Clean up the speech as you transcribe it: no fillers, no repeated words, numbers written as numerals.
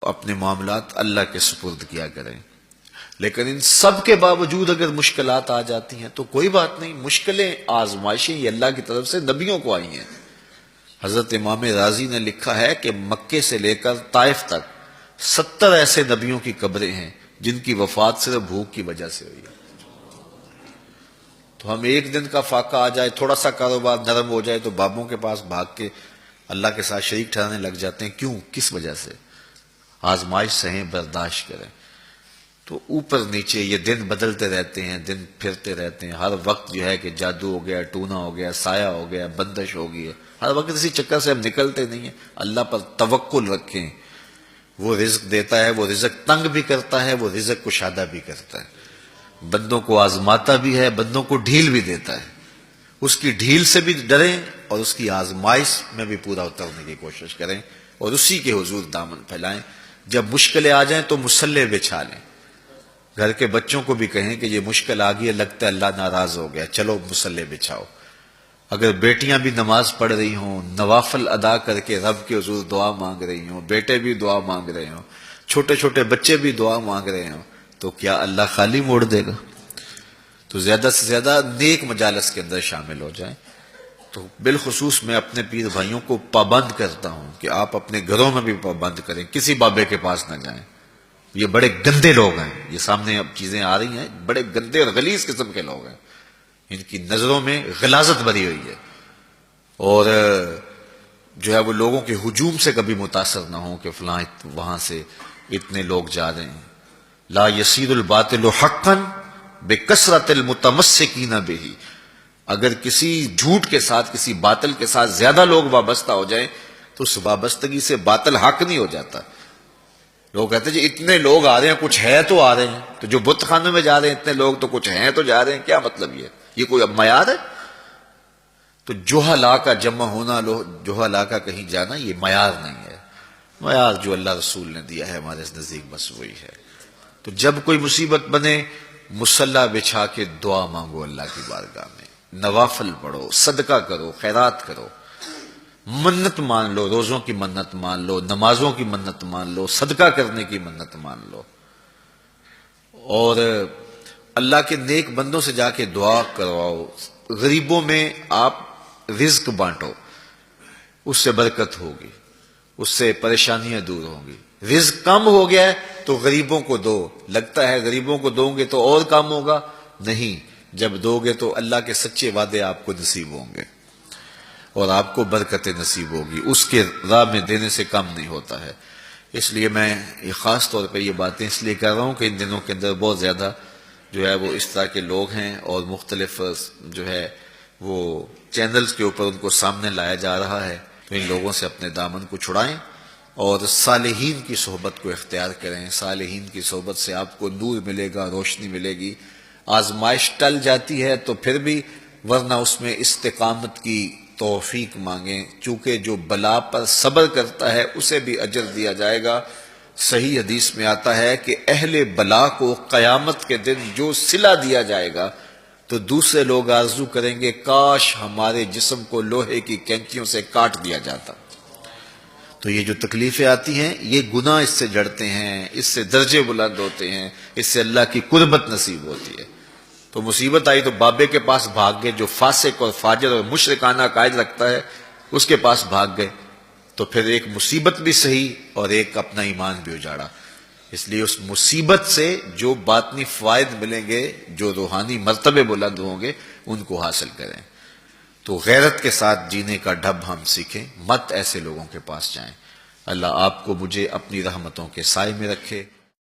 اپنے معاملات اللہ کے سپرد کیا کریں. لیکن ان سب کے باوجود اگر مشکلات آ جاتی ہیں تو کوئی بات نہیں، مشکلیں آزمائشیں یہ اللہ کی طرف سے نبیوں کو آئی ہیں. حضرت امام رازی نے لکھا ہے کہ مکے سے لے کر طائف تک 70 ایسے نبیوں کی قبریں ہیں جن کی وفات صرف بھوک کی وجہ سے ہوئی ہے. تو ہم ایک دن کا فاقہ آ جائے، تھوڑا سا کاروبار نرم ہو جائے تو بابوں کے پاس بھاگ کے اللہ کے ساتھ شریک ٹھہرانے لگ جاتے ہیں. کیوں؟ کس وجہ سے؟ آزمائش سہیں، برداشت کریں. تو اوپر نیچے یہ دن بدلتے رہتے ہیں، دن پھرتے رہتے ہیں. ہر وقت جو ہے کہ جادو ہو گیا، ٹونا ہو گیا، سایہ ہو گیا، بندش ہو گئی ہے. ہر وقت اسی چکر سے ہم نکلتے نہیں ہیں. اللہ پر توکل رکھیں، وہ رزق دیتا ہے، وہ رزق تنگ بھی کرتا ہے، وہ رزق کشادہ بھی کرتا ہے. بندوں کو آزماتا بھی ہے، بندوں کو ڈھیل بھی دیتا ہے. اس کی ڈھیل سے بھی ڈریں اور اس کی آزمائش میں بھی پورا اترنے کی کوشش کریں اور اسی کے حضور دامن پھیلائیں. جب مشکلیں آ جائیں تو مصلح بچھا لیں. گھر کے بچوں کو بھی کہیں کہ یہ مشکل آ گئی ہے، لگتا ہے اللہ ناراض ہو گیا، چلو مصلح بچھاؤ. اگر بیٹیاں بھی نماز پڑھ رہی ہوں، نوافل ادا کر کے رب کے حضور دعا مانگ رہی ہوں، بیٹے بھی دعا مانگ رہے ہوں، چھوٹے چھوٹے بچے بھی دعا مانگ رہے ہوں، تو کیا اللہ خالی موڑ دے گا؟ تو زیادہ سے زیادہ نیک مجالس کے اندر شامل ہو جائیں. تو بالخصوص میں اپنے پیر بھائیوں کو پابند کرتا ہوں کہ آپ اپنے گھروں میں بھی پابند کریں، کسی بابے کے پاس نہ جائیں. یہ بڑے گندے لوگ ہیں، یہ سامنے اب چیزیں آ رہی ہیں، بڑے گندے اور غلیظ قسم کے لوگ ہیں. ان کی نظروں میں غلاظت بھری ہوئی ہے اور جو ہے وہ لوگوں کے ہجوم سے کبھی متاثر نہ ہوں کہ فلاں وہاں سے اتنے لوگ جا رہے ہیں. لا یصیر الباطل حقا بکثرت المتمسکین بہ. اگر کسی جھوٹ کے ساتھ، کسی باطل کے ساتھ زیادہ لوگ وابستہ ہو جائیں تو اس وابستگی سے باطل حق نہیں ہو جاتا. لوگ کہتے ہیں جی اتنے لوگ آ رہے ہیں، کچھ ہے تو آ رہے ہیں. تو جو بت خانوں میں جا رہے ہیں اتنے لوگ تو کچھ ہیں تو جا رہے ہیں، کیا مطلب یہ کوئی اب معیار ہے؟ تو جوہلا کا جمع ہونا، جوہلا کا کہیں جانا، یہ معیار نہیں ہے. معیار جو اللہ رسول نے دیا ہے ہمارے نزدیک بس وہی ہے. تو جب کوئی مصیبت بنے، مصلح بچھا کے دعا مانگو اللہ کی بارگاہ میں، نوافل پڑھو، صدقہ کرو، خیرات کرو، منت مان لو، روزوں کی منت مان لو، نمازوں کی منت مان لو، صدقہ کرنے کی منت مان لو. اور اللہ کے نیک بندوں سے جا کے دعا کرواؤ. غریبوں میں آپ رزق بانٹو، اس سے برکت ہوگی، اس سے پریشانیاں دور ہوں گی. رزق کم ہو گیا ہے تو غریبوں کو دو. لگتا ہے غریبوں کو دو گے تو اور کم ہوگا، نہیں. جب دو گے تو اللہ کے سچے وعدے آپ کو نصیب ہوں گے اور آپ کو برکت نصیب ہوگی. اس کے راہ میں دینے سے کم نہیں ہوتا ہے. اس لیے میں خاص طور پہ یہ باتیں اس لیے کر رہا ہوں کہ ان دنوں کے اندر بہت زیادہ جو ہے وہ اس طرح کے لوگ ہیں اور مختلف جو ہے وہ چینلز کے اوپر ان کو سامنے لایا جا رہا ہے. تو ان لوگوں سے اپنے دامن کو چھڑائیں اور صالحین کی صحبت کو اختیار کریں. صالحین کی صحبت سے آپ کو نور ملے گا، روشنی ملے گی. آزمائش ٹل جاتی ہے تو پھر بھی، ورنہ اس میں استقامت کی توفیق مانگیں، چونکہ جو بلا پر صبر کرتا ہے اسے بھی اجر دیا جائے گا. صحیح حدیث میں آتا ہے کہ اہل بلا کو قیامت کے دن جو صلہ دیا جائے گا تو دوسرے لوگ آرزو کریں گے کاش ہمارے جسم کو لوہے کی کینچیوں سے کاٹ دیا جاتا. تو یہ جو تکلیفیں آتی ہیں یہ گناہ اس سے جڑتے ہیں، اس سے درجے بلند ہوتے ہیں، اس سے اللہ کی قربت نصیب ہوتی ہے. تو مصیبت آئی تو بابے کے پاس بھاگ گئے، جو فاسق اور فاجر اور مشرکانہ عقائد رکھتا ہے اس کے پاس بھاگ گئے، تو پھر ایک مصیبت بھی سہی اور ایک اپنا ایمان بھی اجاڑا. اس لیے اس مصیبت سے جو باطنی فوائد ملیں گے، جو روحانی مرتبے بلند ہوں گے، ان کو حاصل کریں. تو غیرت کے ساتھ جینے کا ڈھب ہم سیکھیں، مت ایسے لوگوں کے پاس جائیں. اللہ آپ کو مجھے اپنی رحمتوں کے سائے میں رکھے.